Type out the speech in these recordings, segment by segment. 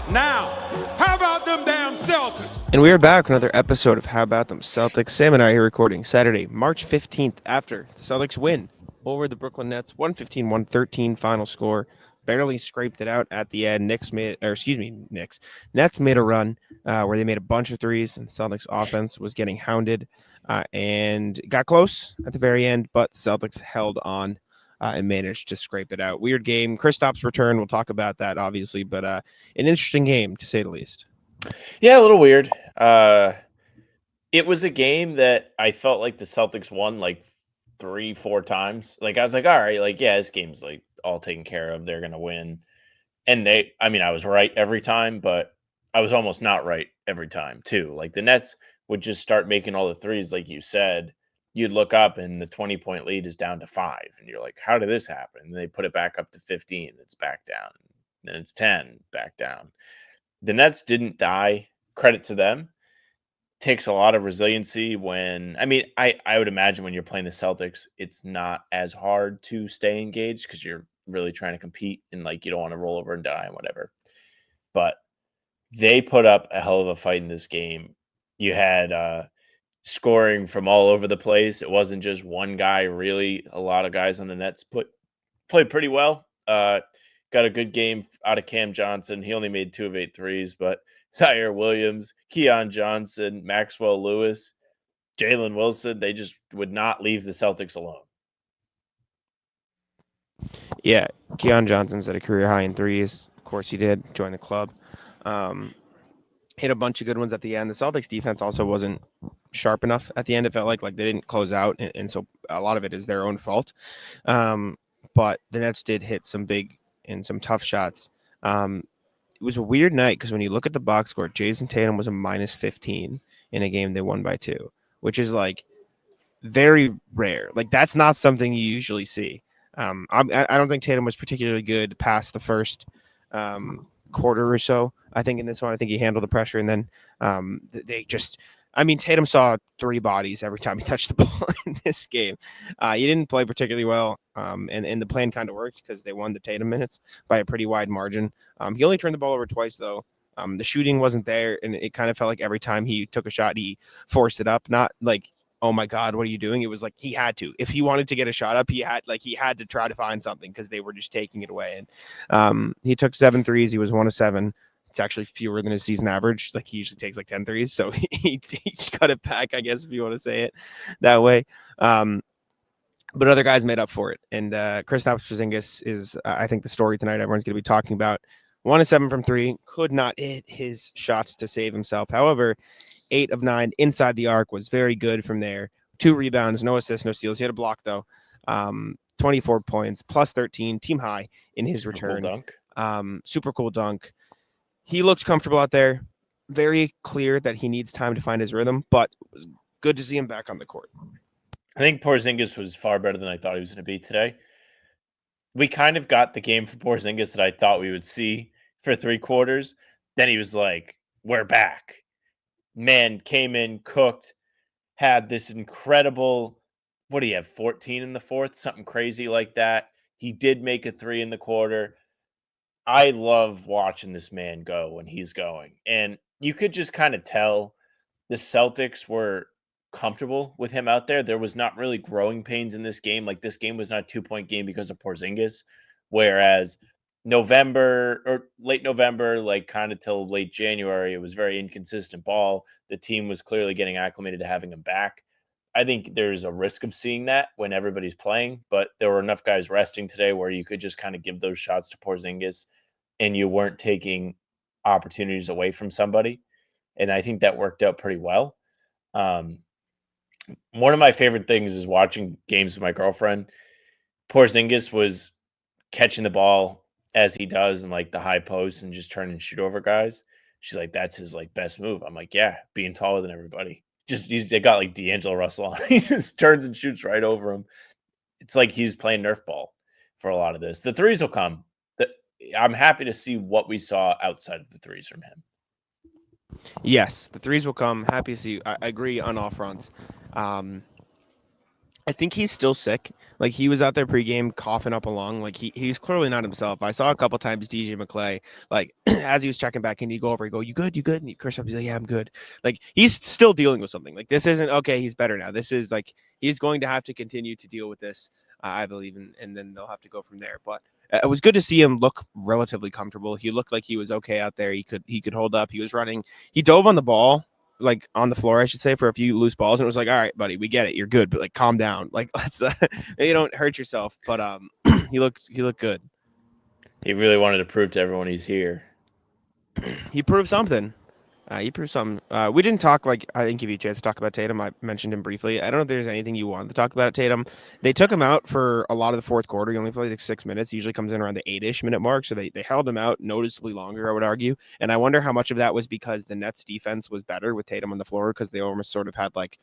Now, how about them damn Celtics? And we are back with another episode of How About Them Celtics. Sam and I are here recording Saturday, March 15th, after the Celtics win over the Brooklyn Nets, 115-113 final score. Barely scraped it out at the end. Nets made a run where they made a bunch of threes, and the Celtics offense was getting hounded and got close at the very end, but the Celtics held on and managed to scrape it out. Weird game. Kristaps return. We'll talk about that, obviously, but an interesting game, to say the least. Yeah, a little weird. It was a game that I felt like the Celtics won like 3-4 times. Like I was like, all right, like yeah, this game's like all taken care of. They're gonna win. And I was right every time, but I was almost not right every time too. Like the Nets would just start making all the threes, like you said. You'd look up and the 20-point lead is down to 5. And you're like, how did this happen? And they put it back up to 15. It's back down. Then it's 10, back down. The Nets didn't die. Credit to them. Takes a lot of resiliency when I would imagine when you're playing the Celtics, it's not as hard to stay engaged because you're really trying to compete and like you don't want to roll over and die and whatever. But they put up a hell of a fight in this game. You had scoring from all over the place. It wasn't just one guy, really. A lot of guys on the Nets played pretty well. Got a good game out of Cam Johnson. He only made 2 of 8 threes, but Zaire Williams, Keon Johnson, Maxwell Lewis, Jalen Wilson, they just would not leave the Celtics alone. Yeah, Keon Johnson's at a career high in threes. Of course, he did join the club. Hit a bunch of good ones at the end. The Celtics defense also wasn't sharp enough at the end. It felt like they didn't close out, and so a lot of it is their own fault. But the Nets did hit some big and some tough shots. It was a weird night because when you look at the box score, Jayson Tatum was a minus 15 in a game they won by 2, which is like very rare. Like that's not something you usually see. I don't think Tatum was particularly good past the first quarter or so. I think in this one, I think he handled the pressure, and then Tatum saw 3 bodies every time he touched the ball in this game. He didn't play particularly well, and the plan kind of worked because they won the Tatum minutes by a pretty wide margin. He only turned the ball over twice, though. The shooting wasn't there, and it kind of felt like every time he took a shot, he forced it up. Not like, oh my God, what are you doing? It was like he had to. If he wanted to get a shot up, he had to try to find something because they were just taking it away. And he took 7 threes. He was 1 of 7. It's actually fewer than his season average. Like he usually takes like 10 threes. So he cut it back, I guess, if you want to say it that way. But other guys made up for it. And Kristaps Porzingis is, I think, the story tonight everyone's going to be talking about. 1 of 7 from 3. Could not hit his shots to save himself. However, 8 of 9 inside the arc was very good from there. 2 rebounds, no assists, no steals. He had a block, though. 24 points, plus 13, team high in his return. Cool dunk. Super cool dunk. He looked comfortable out there. Very clear that he needs time to find his rhythm, but it was good to see him back on the court. I think Porzingis was far better than I thought he was going to be today. We kind of got the game for Porzingis that I thought we would see for 3 quarters. Then he was like, we're back. Man came in, cooked, had this incredible, what do you have, 14 in the fourth? Something crazy like that. He did make a 3 in the quarter. I love watching this man go when he's going. And you could just kind of tell the Celtics were comfortable with him out there. There was not really growing pains in this game. Like this game was not a 2-point game because of Porzingis. Whereas November or late November, like kind of till late January, it was very inconsistent ball. The team was clearly getting acclimated to having him back. I think there's a risk of seeing that when everybody's playing, but there were enough guys resting today where you could just kind of give those shots to Porzingis and you weren't taking opportunities away from somebody. And I think that worked out pretty well. One of my favorite things is watching games with my girlfriend. Porzingis was catching the ball as he does in like the high post and just turn and shoot over guys. She's like, that's his like best move. I'm like, yeah, being taller than everybody. They got like D'Angelo Russell on. He just turns and shoots right over him. It's like he's playing Nerf ball for a lot of this. The threes will come. I'm happy to see what we saw outside of the threes from him. Yes, the threes will come. Happy to see you. I agree on all fronts. I think he's still sick. Like he was out there pregame coughing up a lung. Like he's clearly not himself. I saw a couple times DJ McClay, like as he was checking back in, he go over, he go, "You good? You good?" And Kristaps, he's like, "Yeah, I'm good." Like he's still dealing with something. Like this isn't okay. He's better now. This is like he's going to have to continue to deal with this. I believe, and then they'll have to go from there. But it was good to see him look relatively comfortable. He looked like he was okay out there. He could hold up. He was running. He dove on the ball, like on the floor, I should say, for a few loose balls, and it was like, all right, buddy, we get it, you're good, but like calm down, like let's you don't hurt yourself. But he looked good. He really wanted to prove to everyone he's here. He proved something. He proved something. We didn't talk, like, I didn't give you a chance to talk about Tatum. I mentioned him briefly. I don't know if there's anything you wanted to talk about at Tatum. They took him out for a lot of the fourth quarter. He only played like 6 minutes. He usually comes in around the 8-ish minute mark. So they held him out noticeably longer, I would argue. And I wonder how much of that was because the Nets defense was better with Tatum on the floor, because they almost sort of had like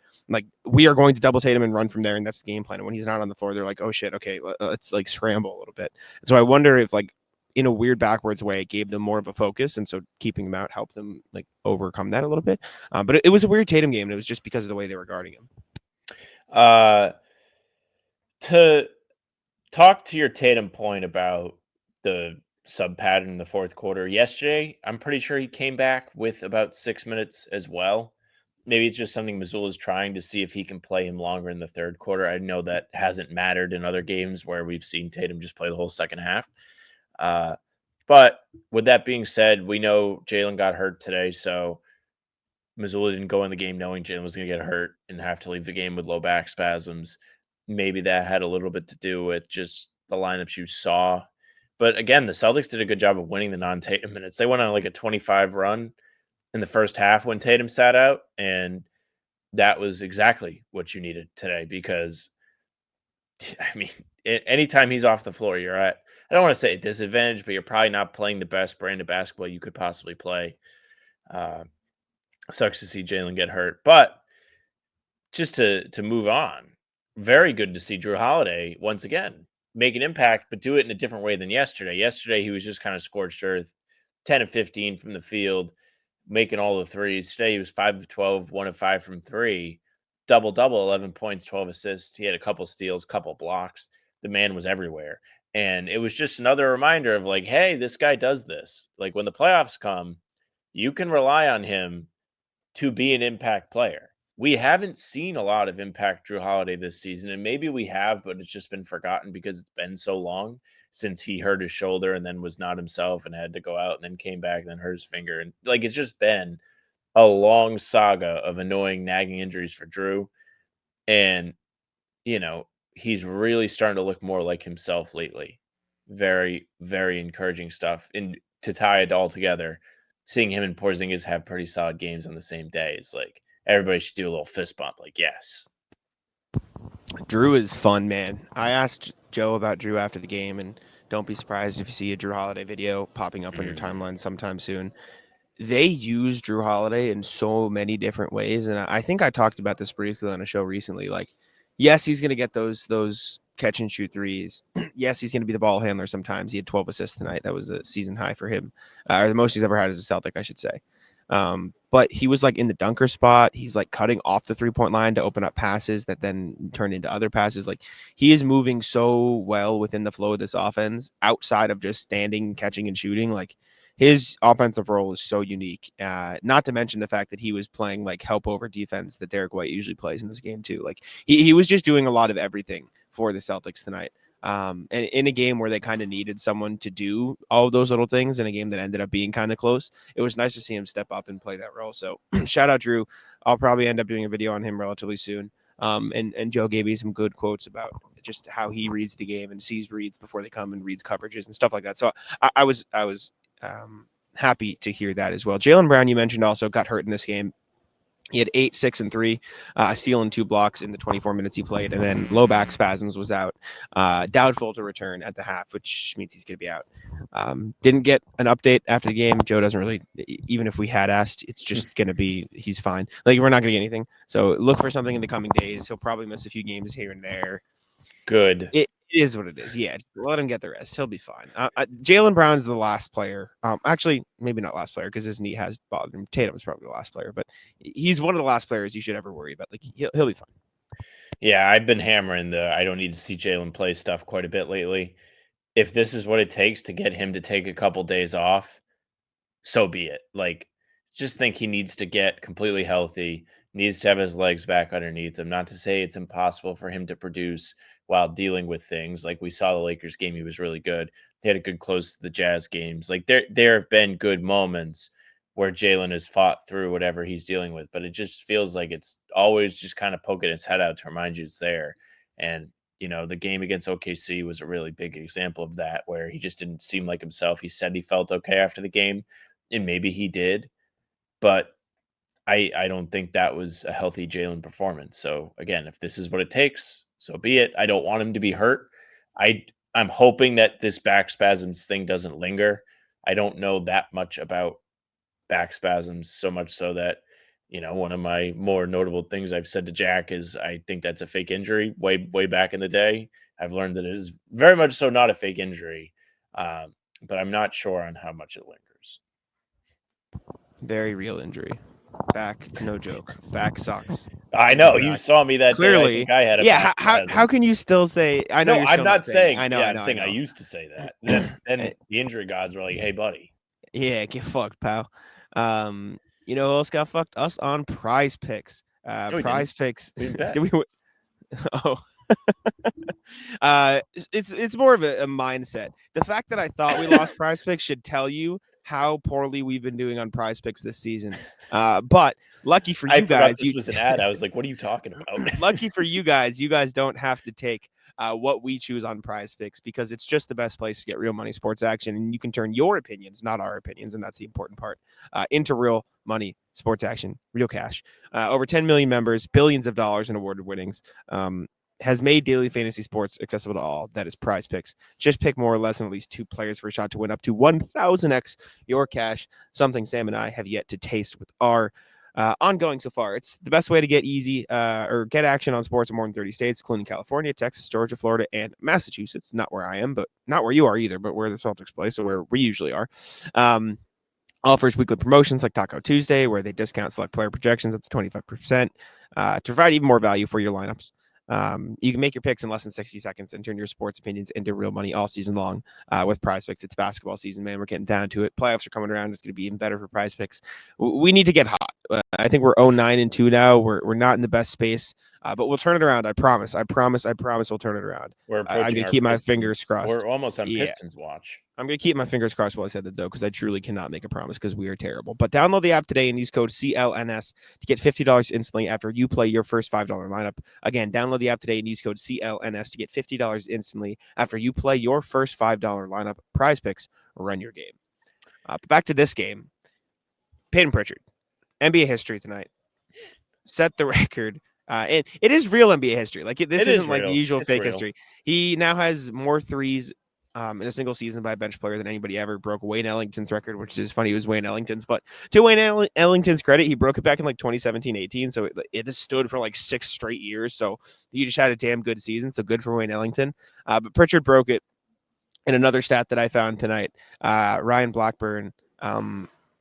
we are going to double Tatum and run from there. And that's the game plan. And when he's not on the floor, they're like, oh shit, okay, let's like scramble a little bit. So I wonder if, like, in a weird backwards way, it gave them more of a focus, and so keeping him out helped them like overcome that a little bit. But it was a weird Tatum game, and it was just because of the way they were guarding him. To talk to your Tatum point about the sub pattern in the fourth quarter yesterday, I'm pretty sure he came back with about 6 minutes as well. Maybe it's just something Missoula is trying to see if he can play him longer in the third quarter. I know that hasn't mattered in other games where we've seen Tatum just play the whole second half. But with that being said, we know Jaylen got hurt today, so Missoula didn't go in the game knowing Jaylen was going to get hurt and have to leave the game with low back spasms. Maybe that had a little bit to do with just the lineups you saw. But again, the Celtics did a good job of winning the non-Tatum minutes. They went on like a 25 run in the first half when Tatum sat out, and that was exactly what you needed today because, I mean, anytime he's off the floor, you're at, I don't want to say a disadvantage, but you're probably not playing the best brand of basketball you could possibly play. Sucks to see Jaylen get hurt. But just to move on, very good to see Jrue Holiday once again make an impact, but do it in a different way than yesterday. Yesterday, he was just kind of scorched earth, 10 of 15 from the field, making all the threes. Today, he was 5 of 12, 1 of 5 from three. Double-double, 11 points, 12 assists. He had a couple steals, couple blocks. The man was everywhere. And it was just another reminder of like, hey, this guy does this. Like when the playoffs come, you can rely on him to be an impact player. We haven't seen a lot of impact Jrue Holiday this season, and maybe we have, but it's just been forgotten because it's been so long since he hurt his shoulder and then was not himself and had to go out and then came back and then hurt his finger. And like it's just been a long saga of annoying, nagging injuries for Jrue. And, he's really starting to look more like himself lately. Very, very encouraging stuff. And to tie it all together, seeing him and Porzingis have pretty solid games on the same day is like everybody should do a little fist bump. Like, yes. Jrue is fun, man. I asked Joe about Jrue after the game, and don't be surprised if you see a Jrue Holiday video popping up on your timeline sometime soon. They use Jrue Holiday in so many different ways, and I think I talked about this briefly on a show recently. Like, yes, he's going to get those catch and shoot threes. Yes, he's going to be the ball handler sometimes. He had 12 assists tonight. That was a season high for him, or the most he's ever had as a Celtic, I should say. But he was like in the dunker spot. He's like cutting off the 3-point line to open up passes that then turn into other passes. Like he is moving so well within the flow of this offense outside of just standing, catching, and shooting. Like his offensive role is so unique. Not to mention the fact that he was playing like help over defense that Derek White usually plays in this game too. Like he was just doing a lot of everything for the Celtics tonight. And in a game where they kind of needed someone to do all of those little things in a game that ended up being kind of close, it was nice to see him step up and play that role. So shout out Jrue. I'll probably end up doing a video on him relatively soon. And Joe gave me some good quotes about just how he reads the game and sees reads before they come and reads coverages and stuff like that. So I was happy to hear that as well. Jaylen Brown, you mentioned, also got hurt in this game. He had 8, 6, and 3, a steal and 2 blocks in the 24 minutes he played, and then low back spasms was out. Doubtful to return at the half, which means he's going to be out. Didn't get an update after the game. Joe doesn't really, even if we had asked, it's just going to be, he's fine. Like, we're not going to get anything. So look for something in the coming days. He'll probably miss a few games here and there. Good. It is what it is. Yeah, let him get the rest. He'll be fine. Jaylen Brown's the last player. Actually, maybe not last player because his knee has bothered him. Tatum's probably the last player, but he's one of the last players you should ever worry about. Like he'll be fine. Yeah, I've been hammering the I don't need to see Jaylen play stuff quite a bit lately. If this is what it takes to get him to take a couple days off, so be it. Like, just think he needs to get completely healthy, needs to have his legs back underneath him. Not to say it's impossible for him to produce while dealing with things. Like we saw the Lakers game, he was really good. They had a good close to the Jazz games. Like there have been good moments where Jaylen has fought through whatever he's dealing with, but it just feels like it's always just kind of poking its head out to remind you it's there. And the game against OKC was a really big example of that, where he just didn't seem like himself. He said he felt okay after the game, and maybe he did, but I don't think that was a healthy Jaylen performance. So again, if this is what it takes, so be it. I don't want him to be hurt. I'm hoping that this back spasms thing doesn't linger. I don't know that much about back spasms, so much so that one of my more notable things I've said to Jack is I think that's a fake injury. Way back in the day, I've learned that it is very much so not a fake injury, but I'm not sure on how much it lingers. Very real injury. Back, no joke. Back sucks. I know you saw me that clearly. day. I think I had a yeah. How can you still say? I know. No, you're I'm still not saying. I know. Yeah, I know. I'm saying I know. I used to say that. Then the injury gods were like, "Hey, buddy." Yeah, get fucked, pal. You know who else got fucked? Us on PrizePicks. PrizePicks. Did we? Oh. It's more of a mindset. The fact that I thought we lost PrizePicks should tell you how poorly we've been doing on PrizePicks this season. But lucky for you guys, this was an ad. I was like, "What are you talking about?" Lucky for you guys don't have to take what we choose on PrizePicks, because it's just the best place to get real money sports action, and you can turn your opinions, not our opinions, and that's the important part, into real money sports action, real cash. Over 10 million members, billions of dollars in awarded winnings. Has made daily fantasy sports accessible to all. That is PrizePicks. Just pick more or less than at least 2 players for a shot to win up to 1,000x your cash, something Sam and I have yet to taste with our ongoing so far. It's the best way to get easy or get action on sports in more than 30 states, including California, Texas, Georgia, Florida, and Massachusetts. Not where I am, but not where you are either, but where the Celtics play, so where we usually are. Offers weekly promotions like Taco Tuesday, where they discount select player projections up to 25% to provide even more value for your lineups. You can make your picks in less than 60 seconds and turn your sports opinions into real money all season long with PrizePicks. It's basketball season, man. We're getting down to it. Playoffs are coming around. It's going to be even better for PrizePicks. We need to get hot. I think we're 0-9-2 now. We're not in the best space, but we'll turn it around. I promise. I promise we'll turn it around. I'm going to keep my fingers crossed. We're almost on Pistons watch. I'm going to keep my fingers crossed while I said that, though, because I truly cannot make a promise because we are terrible. But download the app today and use code CLNS to get $50 instantly after you play your first $5 lineup. Again, download the app today and use code CLNS to get $50 instantly after you play your first $5 lineup. PrizePicks, run your game. But back to this game. Payton Pritchard, NBA history tonight. Set the record. And it is real NBA history. Like this isn't like the usual fake history. He now has more threes in a single season by a bench player than anybody ever. Broke Wayne Ellington's record, which is funny. It was Wayne Ellington's, but to Wayne Ellington's credit, he broke it back in like 2017-18. So it has stood for like 6 straight years. So he just had a damn good season. So good for Wayne Ellington. But Pritchard broke it. And another stat that I found tonight, Ryan Blackburn,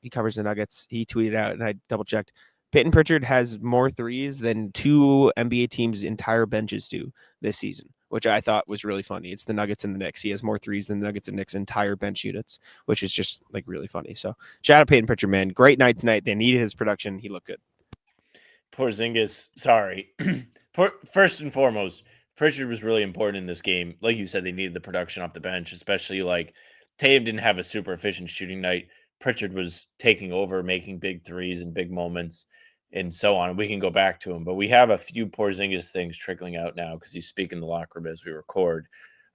he covers the Nuggets. He tweeted out, and I double checked. Payton Pritchard has more threes than 2 NBA teams' entire benches do this season, which I thought was really funny. It's the Nuggets and the Knicks. He has more threes than the Nuggets and Knicks' entire bench units, which is just like really funny. So shout out Payton Pritchard, man. Great night tonight. They needed his production. He looked good. Porzingis, sorry. First and foremost, Pritchard was really important in this game. Like you said, they needed the production off the bench, especially like Tatum didn't have a super efficient shooting night. Pritchard was taking over, making big threes and big moments and so on. We can go back to him, but we have a few Porzingis things trickling out now because he's speaking in the locker room as we record.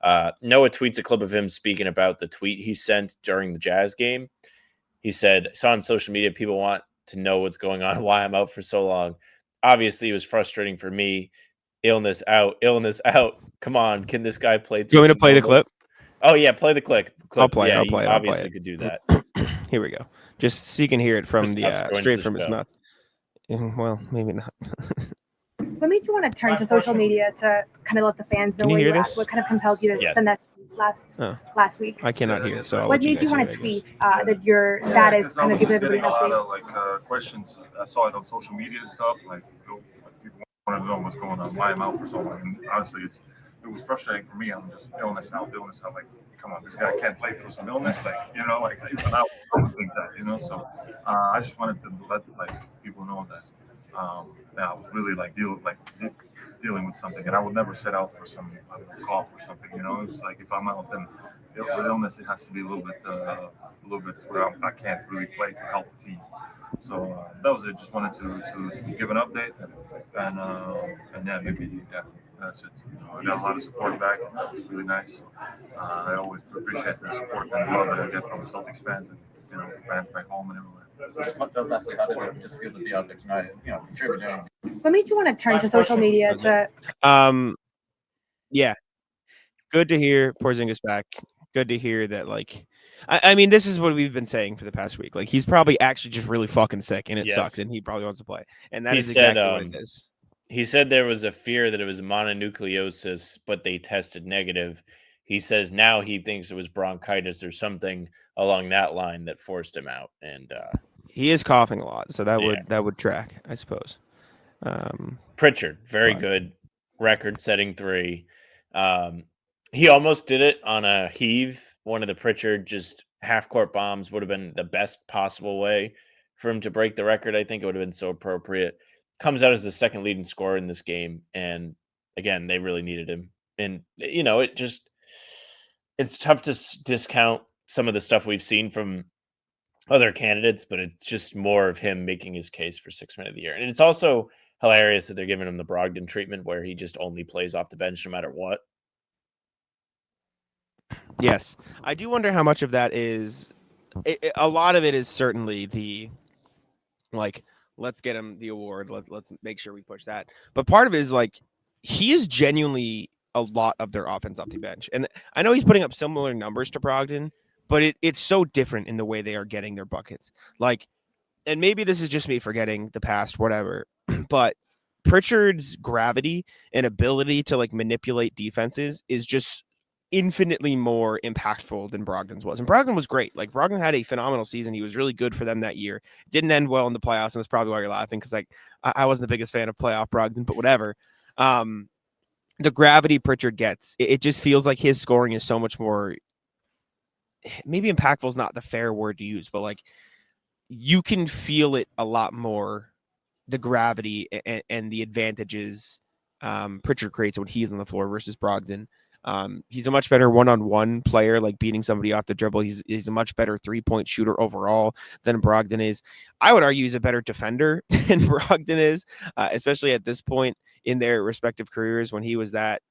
Noah tweets a clip of him speaking about the tweet he sent during the Jazz game. He said, I saw on social media, people want to know what's going on, why I'm out for so long. Obviously, it was frustrating for me. Illness out. Come on, can this guy play? Do you want me to play the clip? Oh, yeah, play the clip. I'll play it. Obviously could do that. Here we go. Just so you can hear it from straight from his mouth. Well, maybe not. What made you want to turn to social media to kind of let the fans know where you're at? What kind of compelled you to send that last week? I cannot hear. So what made you want to tweet that your status, kind of give everybody an update? A lot of questions. I saw it on social media and stuff. Like people want wanted to know what's going on, why I'm out for so long. And honestly, it was frustrating for me. I'm just illness out. Like, come on, this guy can't play through some illness. Like, even I would think that, So I just wanted to let people know that I was really dealing with something, and I would never set out for some cough or something. It was like if I'm out, then with illness, it has to be a little bit where I can't really play to help the team. So that was it. Just wanted to give an update, and that's it. I got a lot of support back, and that was really nice. I always appreciate the support and love that I get from the Celtics fans and fans back home and everywhere. Just lastly, how did it just feel to be out there tonight? Contributing. What made you want to turn to social media to? Yeah, good to hear Porzingis back. Good to hear that. I mean, this is what we've been saying for the past week. He's probably actually just really fucking sick, and it sucks, and he probably wants to play. And that is exactly what it is. He said there was a fear that it was mononucleosis, but they tested negative. He says now he thinks it was bronchitis or something along that line that forced him out. And he is coughing a lot, so that would track, I suppose. Pritchard, very good, record-setting 3. He almost did it on a heave. One of the Pritchard just half-court bombs would have been the best possible way for him to break the record. I think it would have been so appropriate. Comes out as the second leading scorer in this game, and again, they really needed him. And it's tough to discount some of the stuff we've seen from other candidates, but it's just more of him making his case for 6th man of the year. And it's also hilarious that they're giving him the Brogdon treatment where he just only plays off the bench no matter what. Yes. I do wonder how much of that is a lot of it is certainly the let's get him the award. Let's make sure we push that. But part of it is he is genuinely a lot of their offense off the bench. And I know he's putting up similar numbers to Brogdon, but it's so different in the way they are getting their buckets. And maybe this is just me forgetting the past, whatever, but Pritchard's gravity and ability to manipulate defenses is just infinitely more impactful than Brogdon's was. And Brogdon was great. Brogdon had a phenomenal season. He was really good for them that year. Didn't end well in the playoffs, and that's probably why you're laughing, because I wasn't the biggest fan of playoff Brogdon, but whatever. The gravity Pritchard gets, it just feels like his scoring is so much more, maybe impactful is not the fair word to use, but you can feel it a lot more, the gravity and the advantages Pritchard creates when he's on the floor versus Brogdon. He's a much better one-on-one player, beating somebody off the dribble. He's a much better 3-point shooter overall than Brogdon is. I would argue he's a better defender than Brogdon is, especially at this point in their respective careers when he was that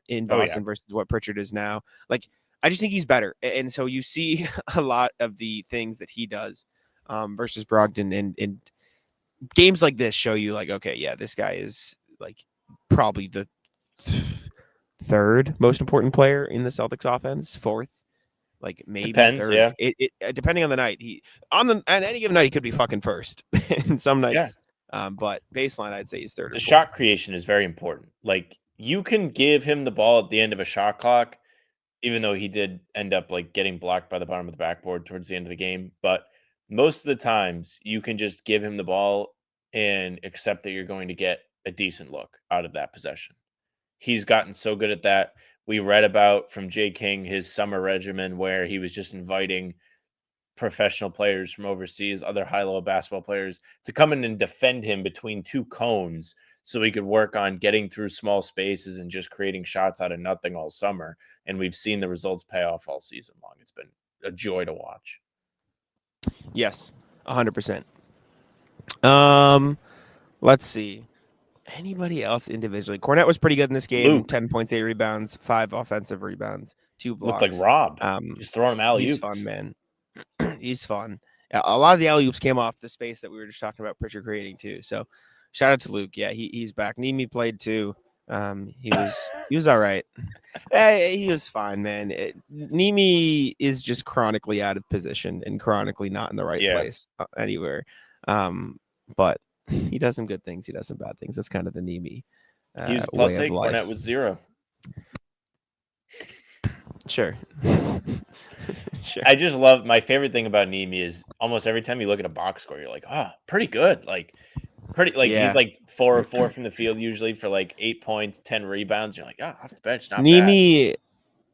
in Boston versus what Pritchard is now. I just think he's better. And so you see a lot of the things that he does versus Brogdon, and games like this show you okay, yeah, this guy is probably the third most important player in the Celtics offense, fourth, maybe depends, third. yeah. It depending on the night. On any given night he could be fucking first. And some nights, but baseline I'd say he's third. The shot creation is very important. You can give him the ball at the end of a shot clock, even though he did end up getting blocked by the bottom of the backboard towards the end of the game. But most of the times you can just give him the ball and accept that you're going to get a decent look out of that possession. He's gotten so good at that. We read about from Jay King, his summer regimen, where he was just inviting professional players from overseas, other high-level basketball players, to come in and defend him between 2 cones so he could work on getting through small spaces and just creating shots out of nothing all summer. And we've seen the results pay off all season long. It's been a joy to watch. Yes, 100%. Let's see. Anybody else individually? Cornette was pretty good in this game. Luke. 10 points, 8 rebounds, 5 offensive rebounds, 2 blocks. Looked like Rob. Just throwing him alley-oops. He's fun, man. He's fun. A lot of the alley-oops came off the space that we were just talking about Pritchard creating too. So shout out to Luke. Yeah, he's back. Nimi played too. He was all right. He was fine, man. Nimi is just chronically out of position and chronically not in the right place anywhere. But he does some good things. He does some bad things. That's kind of the Nimi. He was plus 8. Cornette was 0. Sure. Sure. I just love, my favorite thing about Nimi is almost every time you look at a box score, you're like, pretty good. Pretty like Yeah. he's like 4 or 4 from the field usually for like 8 points, 10 rebounds. You're like, off the bench, not bad. Nimi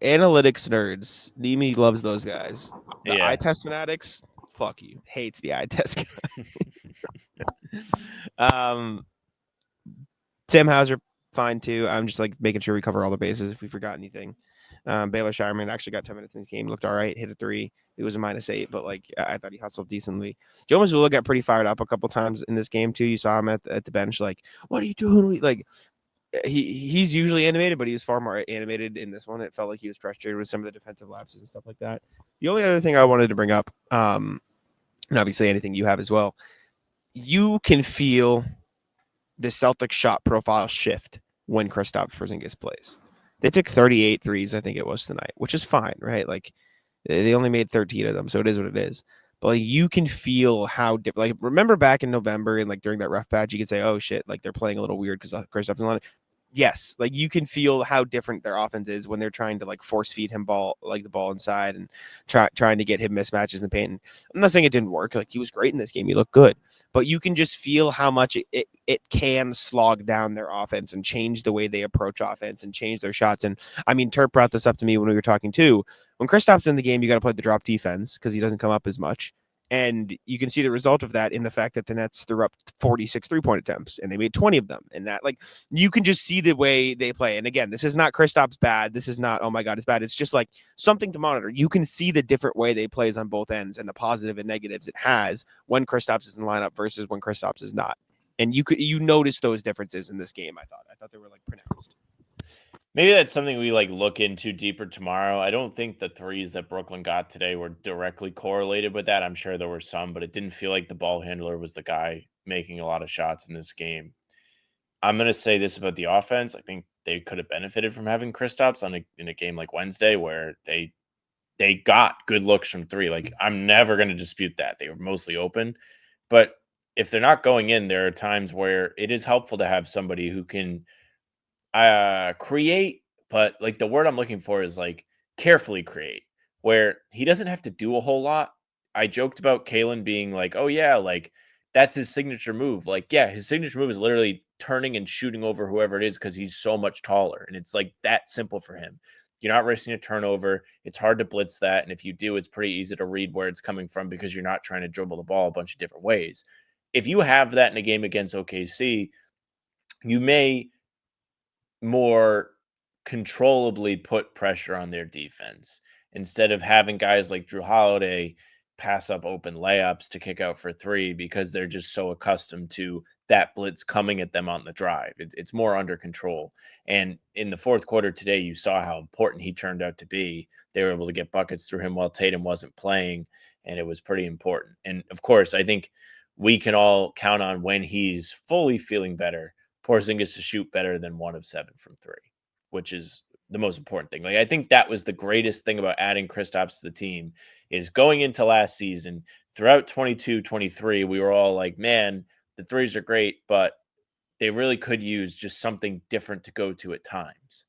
analytics nerds. Nimi loves those guys. The eye Yeah. test fanatics, fuck you. Hates the eye test guy. Sam Hauser, fine too. I'm just like making sure we cover all the bases if we forgot anything. Baylor Shireman actually got 10 minutes in this game. Looked all right. Hit a 3. It was a -8, but like I thought he hustled decently. Joe Mazzulla got pretty fired up a couple times in this game too. You saw him at the bench, like, "What are you doing?" Like he's usually animated, but he was far more animated in this one. It felt like he was frustrated with some of the defensive lapses and stuff like that. The only other thing I wanted to bring up, and obviously anything you have as well, you can feel the Celtics shot profile shift when Kristaps Porzingis plays. They took 38 threes, I think it was tonight, which is fine, right? Like they only made 13 of them, so it is what it is. But like, you can feel how like remember back in November and like during that rough patch, you could say, "Oh shit, like they're playing a little weird because Kristaps in line." Yes, like you can feel how different their offense is when they're trying to like force feed him the ball inside and trying to get him mismatches in the paint. And I'm not saying it didn't work. Like he was great in this game. He looked good, but you can just feel how much it can slog down their offense and change the way they approach offense and change their shots. And I mean, Turp brought this up to me when we were talking too. When Kristaps in the game, you got to play the drop defense because he doesn't come up as much. And you can see the result of that in the fact that the Nets threw up 46 3-point attempts and they made 20 of them. And that, like, you can just see the way they play. And again, this is not Kristaps bad. This is not, oh my God, it's bad. It's just like something to monitor. You can see the different way they plays on both ends and the positive and negatives it has when Kristaps is in the lineup versus when Kristaps is not. And you notice those differences in this game. I thought they were like pronounced. Maybe that's something we like look into deeper tomorrow. I don't think the threes that Brooklyn got today were directly correlated with that. I'm sure there were some, but it didn't feel like the ball handler was the guy making a lot of shots in this game. I'm going to say this about the offense. I think they could have benefited from having Kristaps in a game like Wednesday where they got good looks from 3. Like I'm never going to dispute that. They were mostly open, but if they're not going in, there are times where it is helpful to have somebody who can create, but like the word I'm looking for is like carefully create, where he doesn't have to do a whole lot. I joked about Kalen being like, "Oh yeah, like that's his signature move." Like, yeah, his signature move is literally turning and shooting over whoever it is because he's so much taller, and it's like that simple for him. You're not risking a turnover. It's hard to blitz that, and if you do, it's pretty easy to read where it's coming from because you're not trying to dribble the ball a bunch of different ways. If you have that in a game against OKC, you may more controllably put pressure on their defense instead of having guys like Jrue Holiday pass up open layups to kick out for 3 because they're just so accustomed to that blitz coming at them on the drive. It's more under control. And in the fourth quarter today, you saw how important he turned out to be. They were able to get buckets through him while Tatum wasn't playing, and it was pretty important. And of course, I think we can all count on when he's fully feeling better, Porzingis to shoot better than 1 of 7 from 3, which is the most important thing. Like, I think that was the greatest thing about adding Kristaps to the team is going into last season throughout 22-23, we were all like, man, the threes are great, but they really could use just something different to go to at times.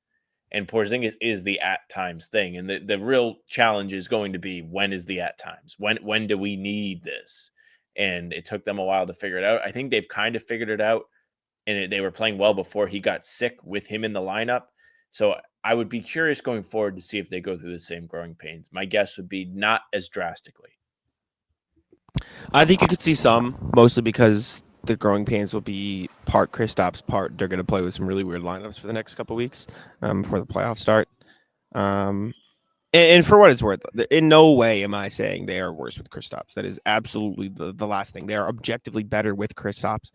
And Porzingis is the at times thing. And the real challenge is going to be, when is the at times? When do we need this? And it took them a while to figure it out. I think they've kind of figured it out. And they were playing well before he got sick with him in the lineup. So I would be curious going forward to see if they go through the same growing pains. My guess would be not as drastically. I think you could see some, mostly because the growing pains will be part Kristaps, part they're going to play with some really weird lineups for the next couple of weeks before the playoffs start. And for what it's worth, in no way am I saying they are worse with Kristaps. That is absolutely the last thing. They are objectively better with Kristaps,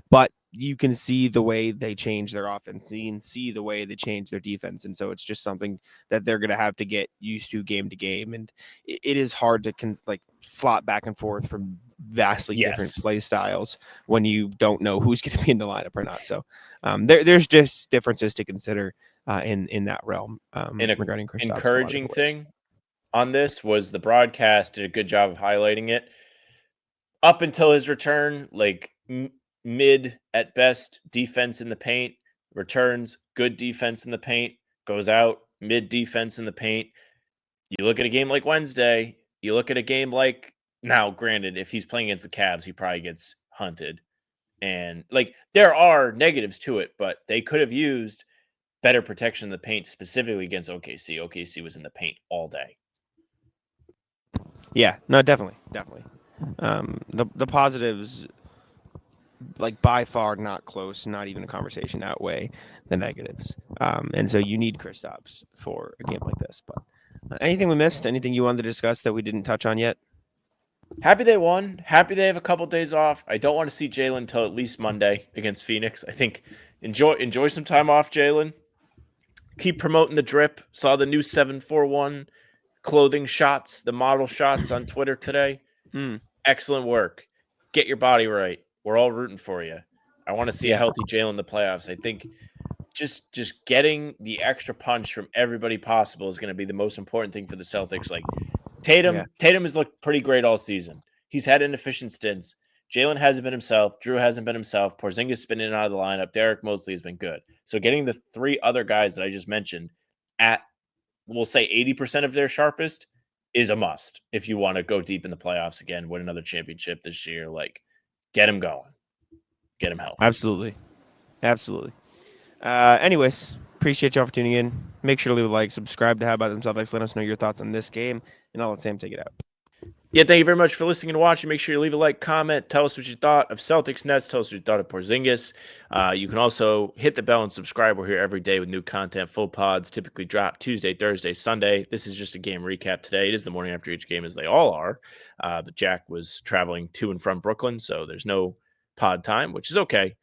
but you can see the way they change their offense. You can see the way they change their defense, and so it's just something that they're going to have to get used to game to game. And it is hard to flop back and forth from vastly different play styles when you don't know who's going to be in the lineup or not. So there's just differences to consider in that realm. Regarding Kristaps, encouraging thing on this was the broadcast did a good job of highlighting it. Up until his return, like mid at best defense in the paint, returns good defense in the paint, goes out mid defense in the paint. You look at a game like Wednesday, you look at a game like, now granted, if he's playing against the Cavs, he probably gets hunted. And like there are negatives to it, but they could have used better protection in the paint, specifically against OKC. OKC was in the paint all day. Yeah, no, definitely. The positives, like by far not close, not even a conversation, outweigh the negatives. And so you need Kristaps for a game like this. But anything we missed? Anything you wanted to discuss that we didn't touch on yet? Happy they won. Happy they have a couple days off. I don't want to see Jaylen until at least Monday against Phoenix. I think enjoy some time off, Jaylen. Keep promoting the drip. Saw the new 741 clothing shots, the model shots on Twitter today. Excellent work. Get your body right. We're all rooting for you. I want to see a healthy Jaylen in the playoffs. I think just getting the extra punch from everybody possible is going to be the most important thing for the Celtics. Like Tatum has looked pretty great all season. He's had inefficient stints. Jaylen hasn't been himself. Jrue hasn't been himself. Porzingis has been in and out of the lineup. Derek Mosley has been good. So getting the three other guys that I just mentioned at, we'll say 80% of their sharpest is a must if you want to go deep in the playoffs again, win another championship this year. Like, get him going. Get him healthy. Absolutely. Anyways, appreciate y'all for tuning in. Make sure to leave a like, subscribe to How About Them Celtics. Let us know your thoughts on this game, and I'll let Sam take it out. Yeah, thank you very much for listening and watching. Make sure you leave a like, comment, tell us what you thought of Celtics Nets, tell us what you thought of Porzingis. You can also hit the bell and subscribe. We're here every day with new content. Full pods typically drop Tuesday, Thursday, Sunday. This is just a game recap today. It is the morning after each game, as they all are. But Jack was traveling to and from Brooklyn, so there's no pod time, which is okay.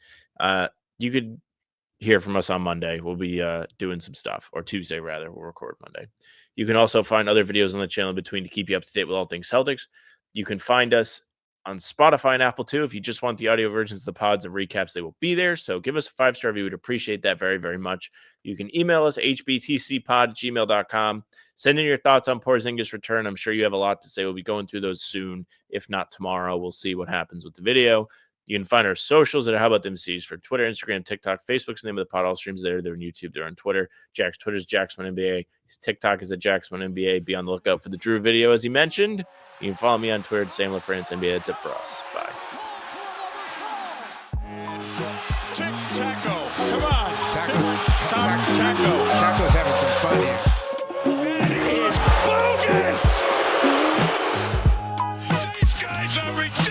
You could hear from us on Monday. We'll be doing some stuff, or Tuesday rather. We'll record Monday. You can also find other videos on the channel in between to keep you up to date with all things Celtics. You can find us on Spotify and Apple too. If you just want the audio versions of the pods and recaps, they will be there. So give us a 5-star review. We'd appreciate that very, very much. You can email us hbtcpod@gmail.com. Send in your thoughts on Porzingis' return. I'm sure you have a lot to say. We'll be going through those soon. If not tomorrow, we'll see what happens with the video. You can find our socials at How About Them C's for Twitter, Instagram, TikTok. Facebook's the name of the pod. All streams there. They're on YouTube. They're on Twitter. Jack's Twitter is JacksmanNBA. His TikTok is at JacksmanNBA. Be on the lookout for the Jrue video, as he mentioned. You can follow me on Twitter at Sam LaFrance NBA. That's it for us. Bye. Taco, come on. Taco's having some fun here. That is bogus. These guys are ridiculous.